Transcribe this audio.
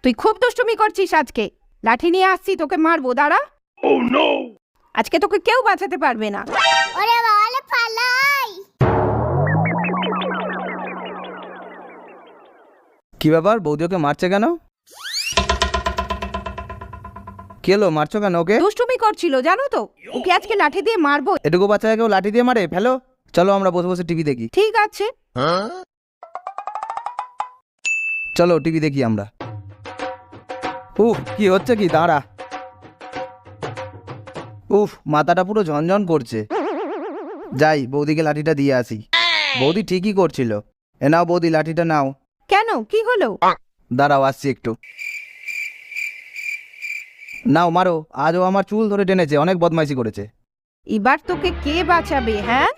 তুই খুব দুষ্টুমি করছিস আজকে। লাঠি নিয়ে আসছি, তোকে মারবো, দাঁড়া। আজকে তোকে কেউ বাঁচাতে পারবে না। ওরে বাবা, পালাই। কি ব্যাপার, বৌদি ওকে মারছে কেন? কি হলো, মারছো কেন ওকে? দুষ্টুমি করছিল জানো তো, ওকে আজকে লাঠি দিয়ে মারবো। এটুকু বাচ্চাকে কেউ লাঠি দিয়ে মারে? ফেলো, চলো আমরা বসে বসে টিভি দেখি। ঠিক আছে। চলো টিভি দেখি আমরা। উফ, কি হচ্ছে কি, দাঁড়া। উফ, মাথাটা পুরো ঝনঝন করছে। যাই বৌদিকে লাঠিটা দিয়ে আসি। বৌদি ঠিকই করছিল। এ নাও বৌদি, লাঠিটা নাও। কেন, কি হলো? দাঁড়াও, আসছি একটু। নাও মারো। আজও আমার চুল ধরে টেনেছে, অনেক বদমাইশি করেছে। এবার তোকে কে বাঁচাবে? হ্যাঁ,